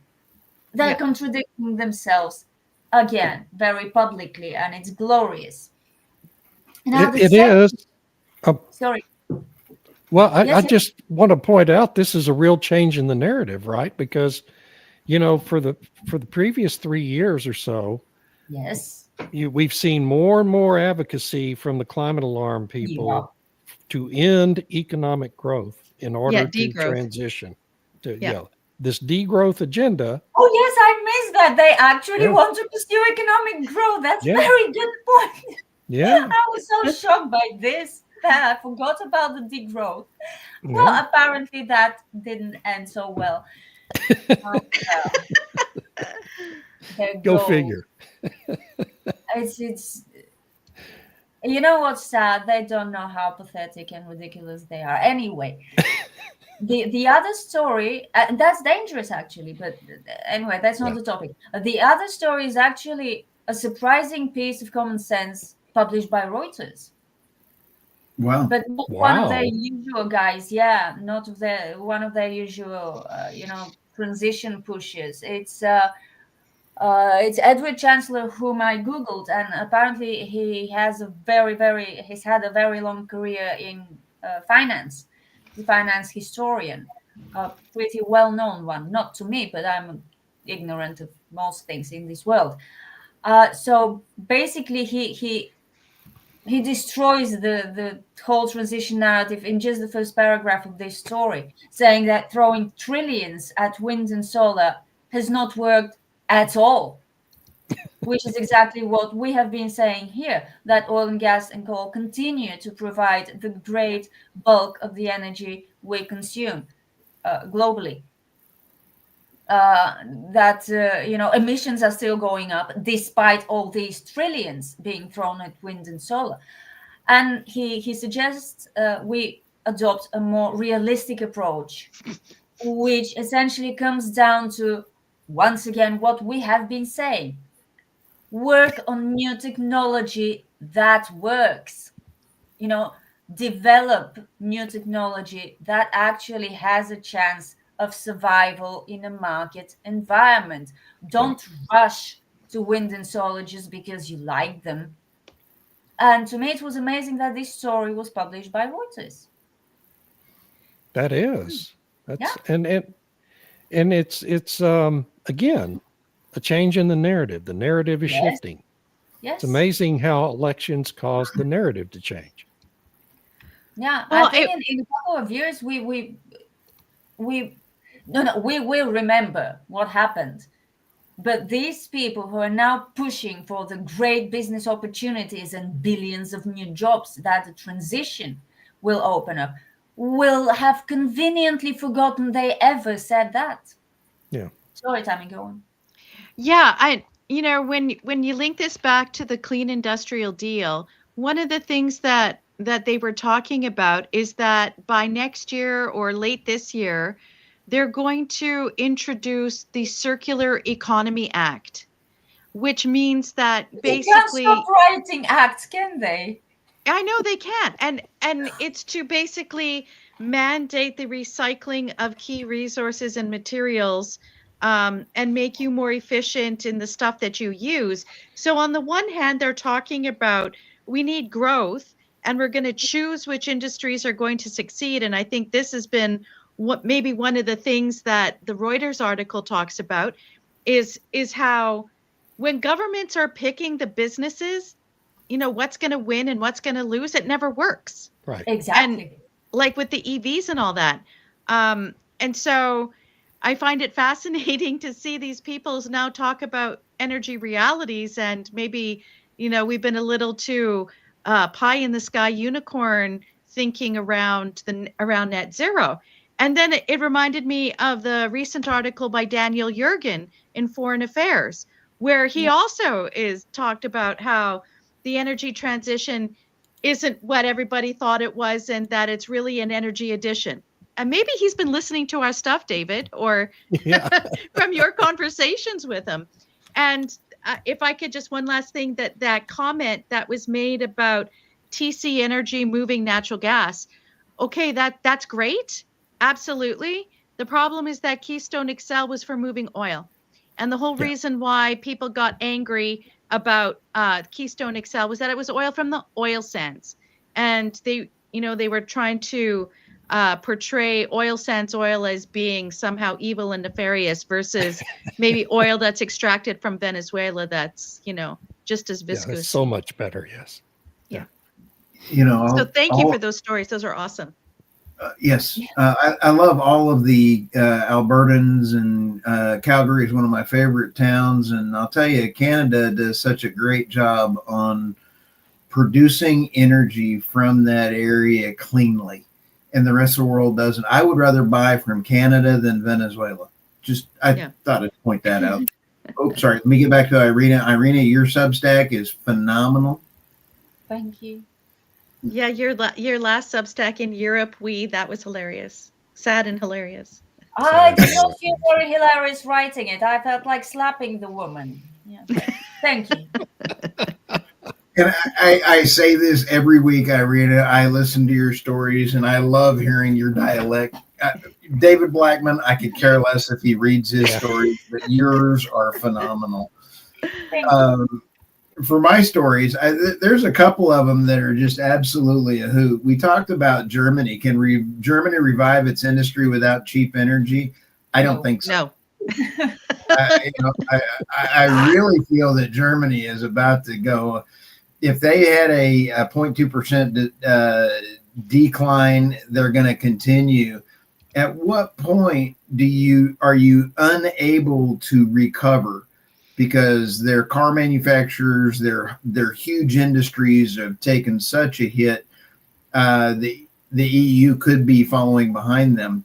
They're contradicting themselves again very publicly, and it's glorious. Now It is. Sorry. Well, I Yes, just want to point out this is a real change in the narrative, right? Because, for the previous 3 years or so, yes, we've seen more and more advocacy from the climate alarm people to end economic growth in order to degrowth. transition to this degrowth agenda. Oh yes, I missed that. They actually want to pursue economic growth. That's very good point. Yeah. I was so shocked by this that I forgot about the degrowth. Well, apparently that didn't end so well. Go figure. It's you know what's sad? They don't know how pathetic and ridiculous they are. Anyway, the other story, that's dangerous actually, but anyway, that's not the topic. The other story is actually a surprising piece of common sense published by Reuters. Wow. But not one of their usual guys, not one of their usual, transition pushes. It's Edward Chancellor, whom I googled, and apparently he's had a very long career in finance. He's a finance historian, a pretty well-known one. Not to me, but I'm ignorant of most things in this world. So basically, he he destroys the whole transition narrative in just the first paragraph of this story, saying that throwing trillions at wind and solar has not worked at all, which is exactly what we have been saying here, that oil and gas and coal continue to provide the great bulk of the energy we consume globally. That emissions are still going up despite all these trillions being thrown at wind and solar. And he suggests we adopt a more realistic approach, which essentially comes down to, once again, what we have been saying: work on new technology that works. Develop new technology that actually has a chance of survival in a market environment. Don't rush to wind and solar just because you like them. And to me, it was amazing that this story was published by Reuters. That is. That's Yeah. and it's again a change in the narrative. The narrative is Yes. shifting. Yes. It's amazing how elections cause the narrative to change. Yeah. Well, I think in a couple of years we will remember what happened. But these people who are now pushing for the great business opportunities and billions of new jobs that the transition will open up will have conveniently forgotten they ever said that. Yeah. Sorry, Tammy, go on. Yeah, when you link this back to the clean industrial deal, one of the things that they were talking about is that by next year or late this year, they're going to introduce the Circular Economy Act, which means that They can't basically stop writing acts, can they? I know they can't. And it's to basically mandate the recycling of key resources and materials, and make you more efficient in the stuff that you use. So on the one hand, they're talking about we need growth and we're going to choose which industries are going to succeed. And I think this has been what maybe one of the things that the Reuters article talks about is how when governments are picking the businesses, what's going to win and what's going to lose, it never works. Right. Exactly. And like with the EVs and all that. And so I find it fascinating to see these people now talk about energy realities, and maybe, we've been a little too pie in the sky unicorn thinking around net zero. And then it reminded me of the recent article by Daniel Yergin in Foreign Affairs, where he also is talked about how the energy transition isn't what everybody thought it was, and that it's really an energy addition. And maybe he's been listening to our stuff, David, or from your conversations with him. And if I could just one last thing, that comment that was made about TC Energy moving natural gas. Okay, that's great. Absolutely. The problem is that Keystone XL was for moving oil. And the whole reason why people got angry about Keystone XL was that it was oil from the oil sands. And they were trying to portray oil sands oil as being somehow evil and nefarious versus maybe oil that's extracted from Venezuela that's, just as viscous. Yeah, it's so much better. Yes. Yeah. So thank you for those stories. Those are awesome. Yes, I love all of the Albertans, and Calgary is one of my favorite towns. And I'll tell you, Canada does such a great job on producing energy from that area cleanly, and the rest of the world doesn't. I would rather buy from Canada than Venezuela. I thought I'd point that out. Oh, sorry. Let me get back to Irina. Irina, your Substack is phenomenal. Thank you. Yeah, your last Substack in Europe, that was hilarious. Sad and hilarious. I did not feel very hilarious writing it. I felt like slapping the woman. Yeah. Thank you. And I say this every week, Irina. I listen to your stories, and I love hearing your dialect. David Blackman, I could care less if he reads his stories, but yours are phenomenal. Thank you. For my stories, there's a couple of them that are just absolutely a hoot. We talked about Germany. Can Germany revive its industry without cheap energy? I don't think so. No. I really feel that Germany is about to go if they had a 0.2% decline, they're going to continue. At what point are you unable to recover? Because their car manufacturers, their huge industries have taken such a hit. The EU could be following behind them,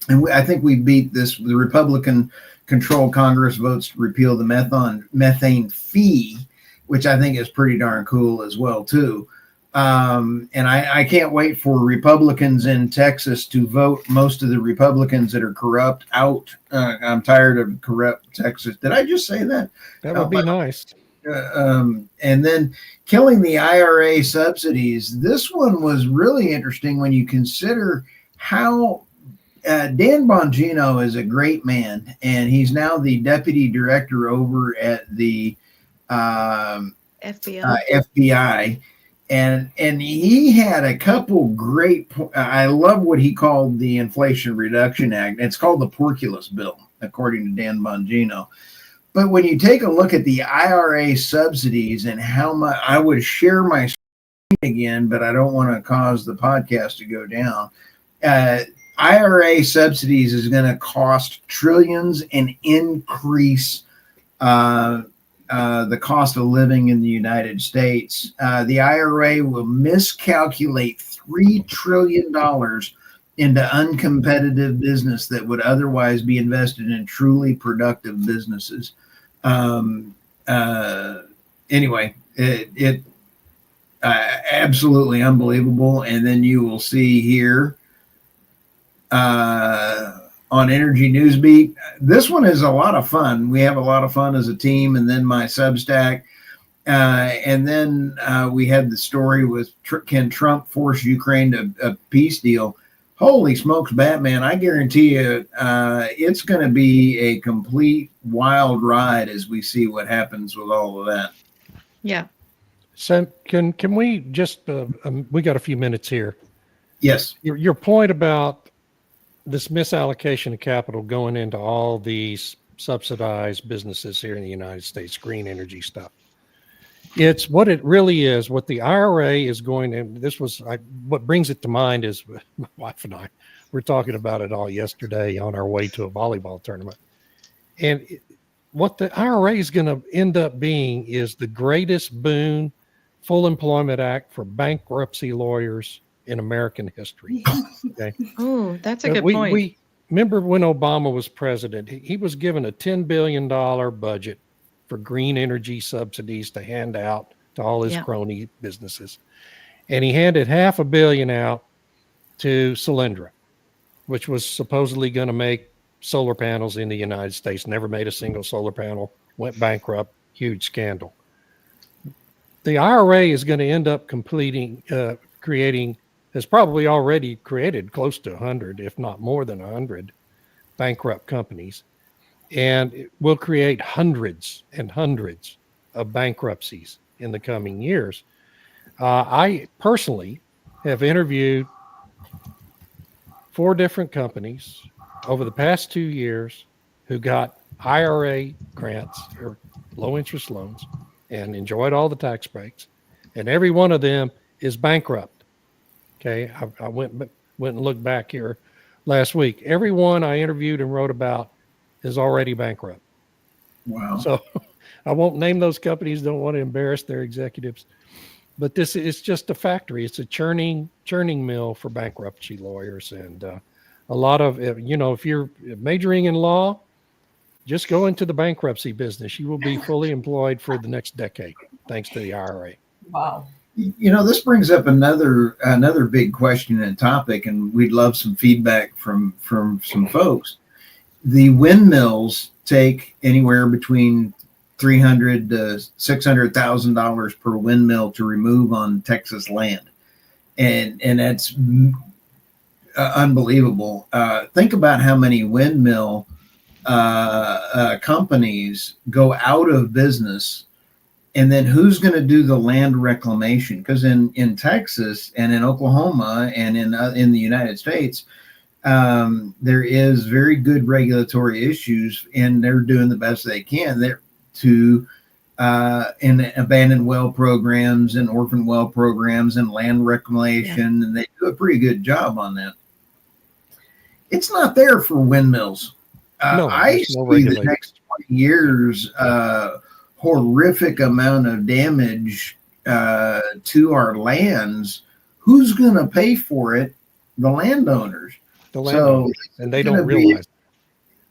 and I think we beat this. The Republican-controlled Congress votes to repeal the methane fee, which I think is pretty darn cool as well too. And I can't wait for Republicans in Texas to vote most of the Republicans that are corrupt out. I'm tired of corrupt Texas. Did I just say that? That would be nice. And then killing the IRA subsidies. This one was really interesting when you consider how Dan Bongino is a great man, and he's now the deputy director over at the FBI. And he had a couple great. I love what he called the Inflation Reduction Act. It's called the Porculus Bill, according to Dan Bongino. But when you take a look at the IRA subsidies and how much, I would share my screen again, but I don't want to cause the podcast to go down. IRA subsidies is going to cost trillions and increase the cost of living in the United States. The IRA will miscalculate $3 trillion into uncompetitive business that would otherwise be invested in truly productive businesses. Anyway, it absolutely unbelievable. And then you will see here on Energy Newsbeat. This one is a lot of fun. We have a lot of fun as a team. And then my Substack. And then we had the story with can Trump force Ukraine to a peace deal? Holy smokes, Batman. I guarantee you it's going to be a complete wild ride as we see what happens with all of that. Yeah. So can we just, we got a few minutes here. Yes. Your point about this misallocation of capital going into all these subsidized businesses here in the United States, green energy stuff. It's what it really is, what the IRA is going to, what brings it to mind is my wife and I were talking about it all yesterday on our way to a volleyball tournament. And what the IRA is going to end up being is the greatest boon, full employment act for bankruptcy lawyers in American history. Okay. Oh, that's a good point. We remember when Obama was president, he was given a $10 billion budget for green energy subsidies to hand out to all his crony businesses. And he handed $500 million out to Solyndra, which was supposedly going to make solar panels in the United States. Never made a single solar panel, went bankrupt, huge scandal. The IRA is going to end up creating, has probably already created close to 100, if not more than 100 bankrupt companies. And it will create hundreds and hundreds of bankruptcies in the coming years. I personally have interviewed 4 different companies over the past 2 years who got IRA grants or low interest loans and enjoyed all the tax breaks. And every one of them is bankrupt. Okay. I went and looked back here last week. Everyone I interviewed and wrote about is already bankrupt. Wow. So I won't name those companies, don't want to embarrass their executives, but this is just a factory. It's a churning mill for bankruptcy lawyers. And a lot of, if you're majoring in law, just go into the bankruptcy business. You will be fully employed for the next decade, thanks to the IRA. Wow. This brings up another big question and topic, and we'd love some feedback from some folks. The windmills take anywhere between $300,000 to $600,000 per windmill to remove on Texas land, and that's unbelievable. Think about how many windmill companies go out of business. And then who's going to do the land reclamation? Because in Texas and in Oklahoma and in the United States, there is very good regulatory issues, and they're doing the best they can there to in abandoned well programs and orphan well programs and land reclamation, and they do a pretty good job on that. It's not there for windmills. No, I there's see no the regulation. next 20 years horrific amount of damage to our lands. Who's going to pay for it? The landowners. The landowners, and they don't realize.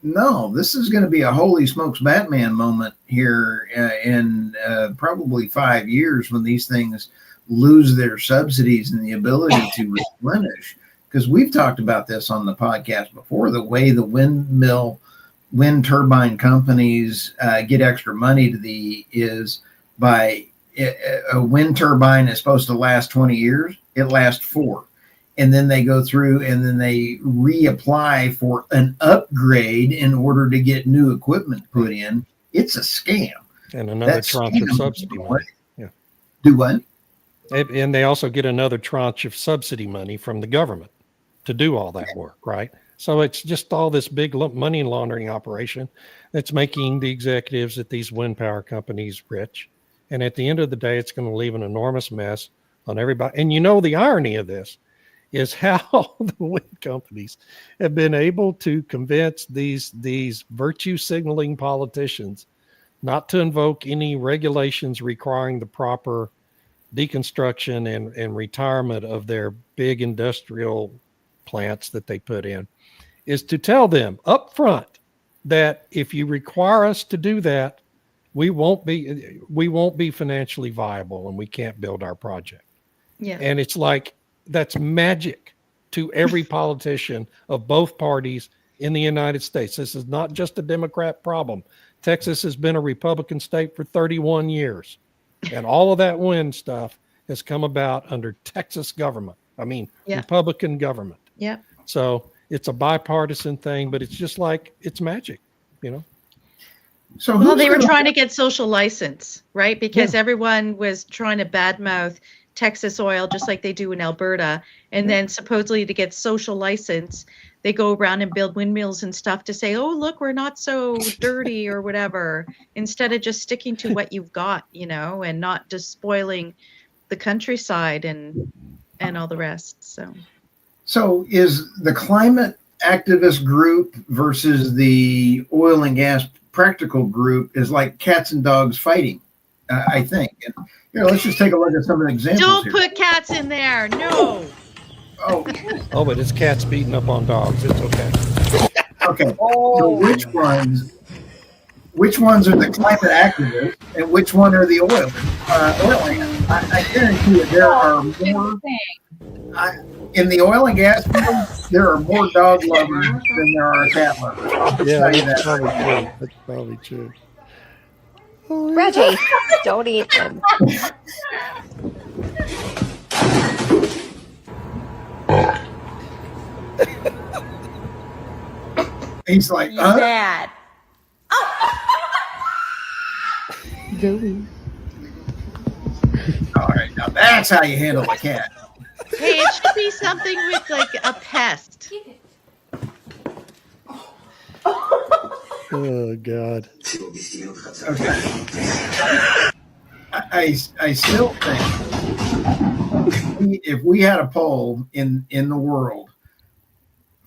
No, this is going to be a holy smokes Batman moment here in probably 5 years when these things lose their subsidies and the ability to replenish. Because we've talked about this on the podcast before, the way the wind turbine companies get extra money is by a wind turbine is supposed to last 20 years. It lasts 4. And then they go through and then they reapply for an upgrade in order to get new equipment put in. It's a scam. And another tranche of subsidy money. Yeah. Do what? And they also get another tranche of subsidy money from the government to do all that work, right? So it's just all this big money laundering operation that's making the executives at these wind power companies rich. And at the end of the day, it's going to leave an enormous mess on everybody. And you know, the irony of this is how the wind companies have been able to convince these virtue signaling politicians not to invoke any regulations requiring the proper deconstruction and retirement of their big industrial plants that they put in, is to tell them up front that if you require us to do that, we won't be financially viable and we can't build our project. Yeah. And it's like, that's magic to every politician of both parties in the United States. This is not just a Democrat problem. Texas has been a Republican state for 31 years. And all of that wind stuff has come about under Texas government. I mean, Republican government. Yeah. So it's a bipartisan thing, but it's just like, it's magic, you know? So well, they were trying to get social license, right? Because everyone was trying to badmouth Texas oil, just like they do in Alberta. And then supposedly to get social license, they go around and build windmills and stuff to say, oh, look, we're not so dirty or whatever, instead of just sticking to what you've got, you know, and not just spoiling the countryside and all the rest. So is the climate activist group versus the oil and gas practical group is like cats and dogs fighting, I think. And here, let's just take a look at some of the examples. Don't put cats in there. No. Oh, but it's cats beating up on dogs. It's okay. Okay. So which ones are the climate activists and which one are the oil and I guarantee you there are more. In the oil and gas field, there are more dog lovers than there are cat lovers. Yeah, that's probably true. That's probably true. Reggie, don't eat them. He's like, huh? Dad. All right, now that's how you handle a cat. Hey, it should be something with like a pest. Oh God. Okay. I still think if we had a poll in the world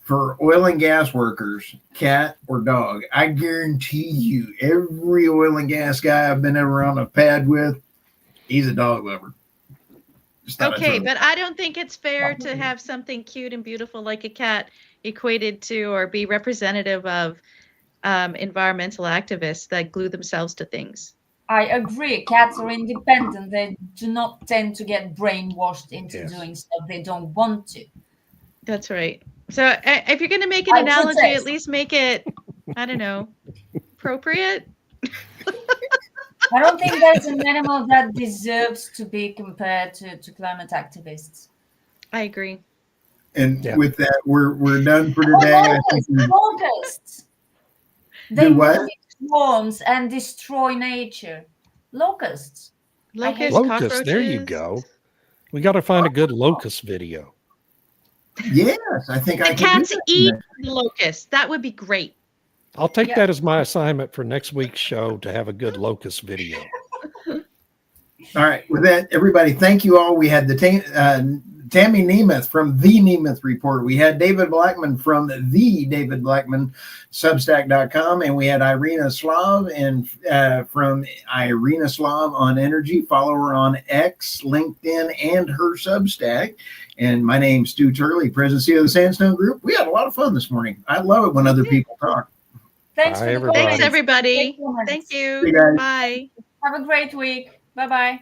for oil and gas workers, cat or dog, I guarantee you every oil and gas guy I've been ever on a pad with, he's a dog lover. Okay, but I don't think it's fair to have something cute and beautiful like a cat equated to or be representative of environmental activists that glue themselves to things. I agree. Cats are independent. They do not tend to get brainwashed into doing stuff they don't want to. That's right. So if you're going to make an analogy, at least make it, I don't know, appropriate. I don't think there's an animal that deserves to be compared to climate activists. I agree. And with that, we're done for today. Locusts. They live in swarms and destroy nature. Locusts. Locusts. There you go. We got to find a good locust video. Yes, I think I can. Cats eat the locust. That would be great. I'll take that as my assignment for next week's show to have a good locust video. All right. With that, everybody, thank you all. We had the Tammy Nemeth from the Nemeth Report. We had David Blackman from the David Blackman Substack.com, and we had Irina Slav and from Irina Slav on Energy. Follow her on X, LinkedIn, and her Substack. And my name's Stu Turley, President CEO of the Sandstone Group. We had a lot of fun this morning. I love it when other people talk. Thanks Bye, for the everybody. Thanks, comments. everybody. Great comments. Thank See you. you guys. Bye. Have a great week. Bye bye.